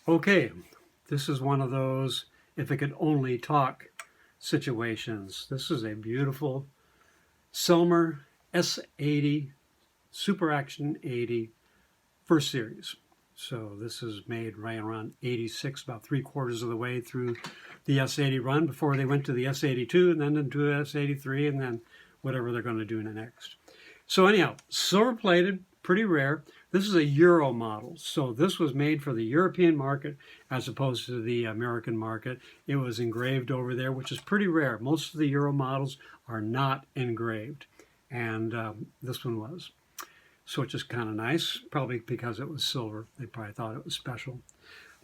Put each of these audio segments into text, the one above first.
Okay, this is one of those if it could only talk situations. This is a beautiful Selmer S-80 Super Action 80 first series. So this is made right around 86, about 3/4 of the way through the S-80 run before they went to the S-82 and then into S-83 and then whatever they're going to do next. So anyhow, silver plated, pretty rare. This is a Euro model, so this was made for the European market as opposed to the American market. It was engraved over there, which is pretty rare. Most of the Euro models are not engraved, and this one was. So it's just kind of nice, probably because it was silver. They probably thought it was special.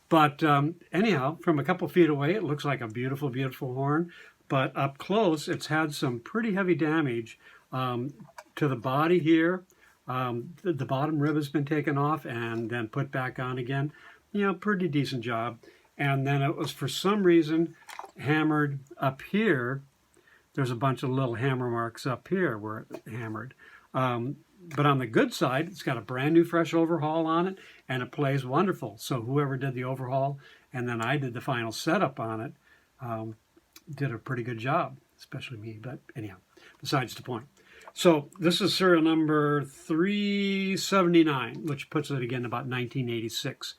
But anyhow, from a couple feet away, it looks like a beautiful, beautiful horn. But up close, it's had some pretty heavy damage to the body here. The bottom rib has been taken off and then put back on again. You know, pretty decent job. And then it was, for some reason, hammered up here. There's a bunch of little hammer marks up here where it hammered. But on the good side, it's got a brand new fresh overhaul on it, and it plays wonderful. So whoever did the overhaul, and then I did the final setup on it, did a pretty good job, especially me. But anyhow, besides the point. So this is serial number 379, which puts it again about 1986.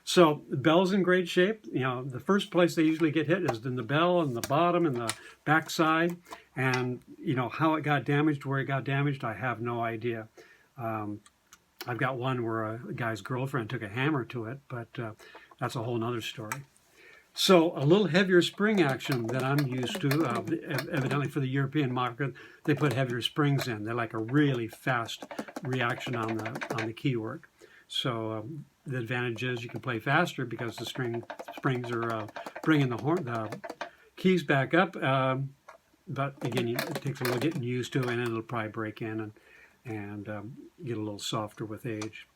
So the bell's in great shape. You know, the first place they usually get hit is in the bell and the bottom and the back side. And, you know, how it got damaged, where it got damaged, I have no idea. I've got one where a guy's girlfriend took a hammer to it, but that's a whole nother story. So a little heavier spring action that I'm used to, evidently for the European market, they put heavier springs in. They're like a really fast reaction on the keywork. So the advantage is you can play faster because the springs are bringing the keys back up. But again, it takes a little getting used to, and it'll probably break in and get a little softer with age.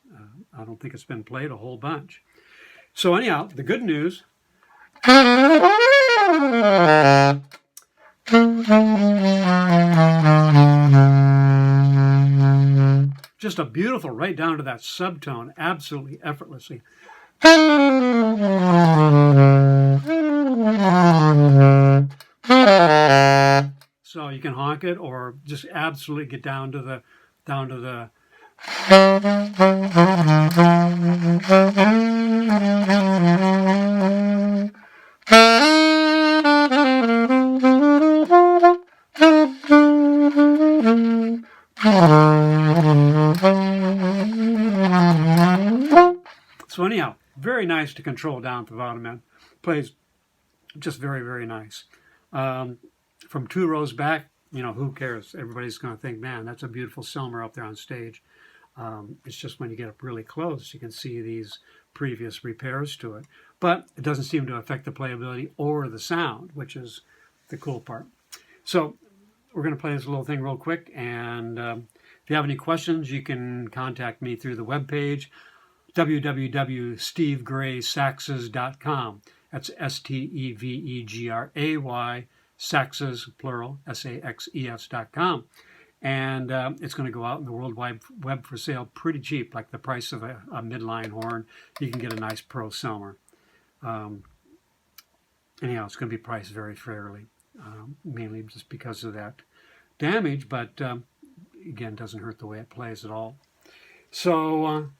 I don't think it's been played a whole bunch. So anyhow, the good news. Just a beautiful, right down to that subtone, absolutely effortlessly. So you can honk it or just absolutely get down to the So anyhow, very nice to control down at the bottom end. Plays just very, very nice. From 2 rows back, you know, who cares? Everybody's going to think, man, that's a beautiful Selmer up there on stage. It's just when you get up really close, you can see these previous repairs to it. But it doesn't seem to affect the playability or the sound, which is the cool part. So we're going to play this little thing real quick. And if you have any questions, you can contact me through the webpage, www.stevegraysaxes.com. That's STEVEGRAY, Saxes, plural, SAXES.com. And it's going to go out in the World Wide Web for sale pretty cheap, like the price of a midline horn. You can get a nice Pro Selmer. Anyhow, it's going to be priced very fairly, mainly just because of that damage, but again, doesn't hurt the way it plays at all. So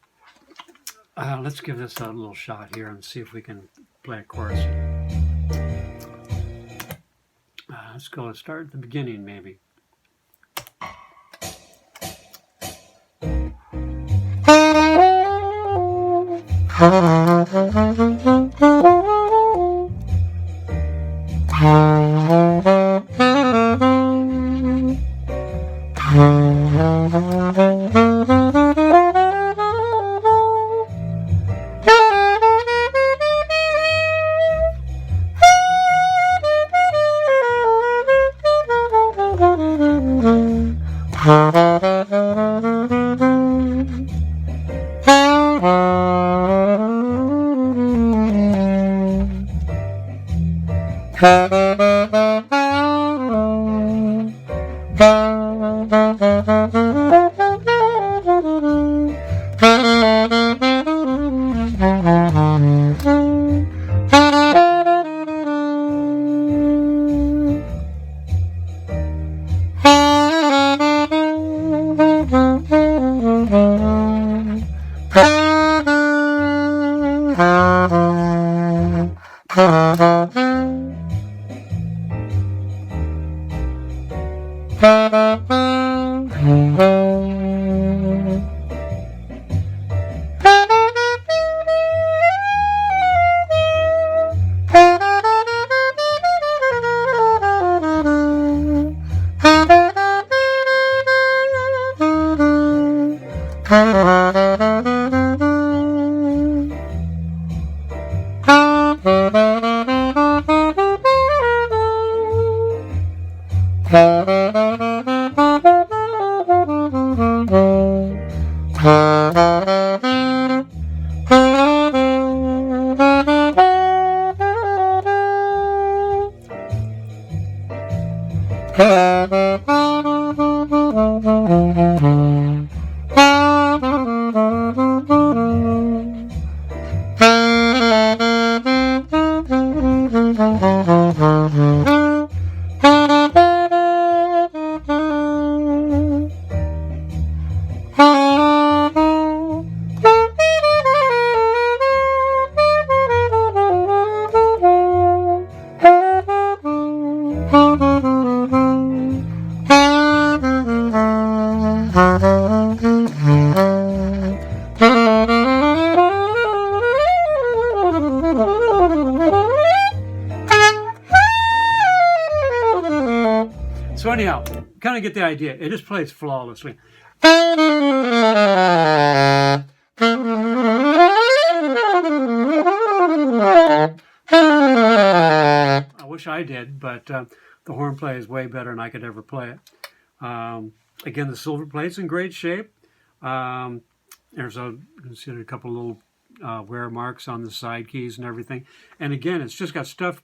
let's give this a little shot here and see if we can play a chorus. Let's start at the beginning, maybe. So anyhow, kind of get the idea. It just plays flawlessly. I wish I did, but the horn play is way better than I could ever play it. Again, the silver plate's in great shape. There's a couple little wear marks on the side keys and everything. And again, it's just got stuff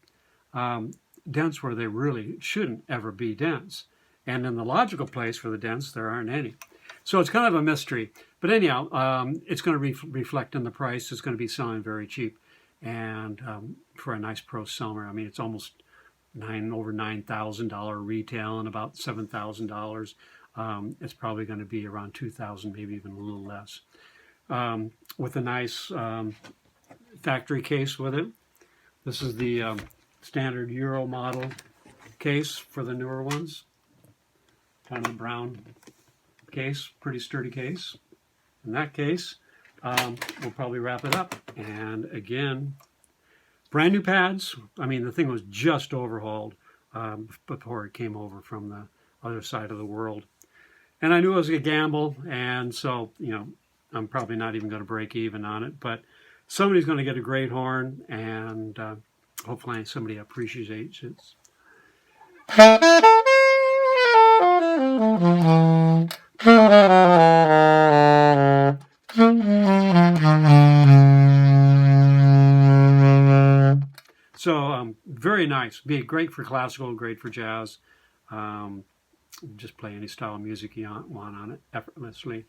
dents where they really shouldn't ever be dents. And in the logical place for the dents, there aren't any. So it's kind of a mystery. But anyhow, it's going to reflect in the price. It's going to be selling very cheap. And for a nice Pro Selmer, I mean, it's almost over $9,000 retail and about $7,000. It's probably going to be around $2,000, maybe even a little less. With a nice factory case with it. This is the standard Euro model case for the newer ones. Kind of a brown case, pretty sturdy case. In that case, we'll probably wrap it up. And again, brand new pads. I mean, the thing was just overhauled before it came over from the other side of the world. And I knew it was a gamble, and so, you know, I'm probably not even going to break even on it. But somebody's going to get a great horn, and hopefully somebody appreciates it. So very nice. Be great for classical, great for jazz. Just play any style of music you want on it effortlessly.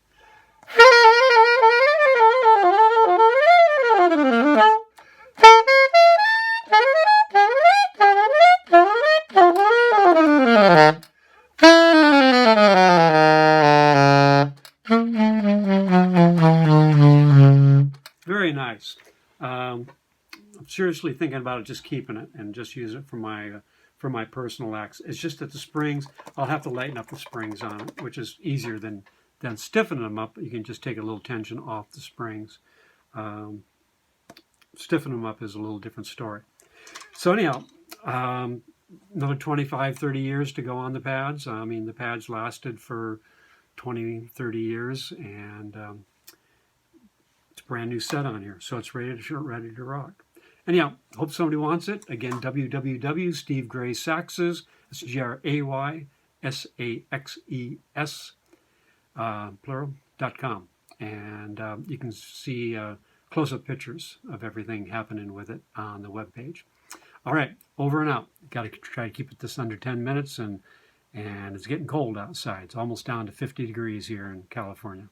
Very nice. I'm seriously thinking about it, just keeping it and just use it for my personal acts. It's just that the springs, I'll have to lighten up the springs on it, which is easier than stiffening them up. You can just take a little tension off the springs. Stiffening them up is a little different story. So anyhow, another 25, 30 years to go on the pads. I mean, the pads lasted for 20, 30 years, and it's a brand new set on here. So it's ready to rock. Anyhow, hope somebody wants it. Again, www.stevegraysaxes, that's GRAYSAXES, plural.com. And you can see close-up pictures of everything happening with it on the webpage. All right, over and out. Got to try to keep it this under 10 minutes, and it's getting cold outside. It's almost down to 50 degrees here in California.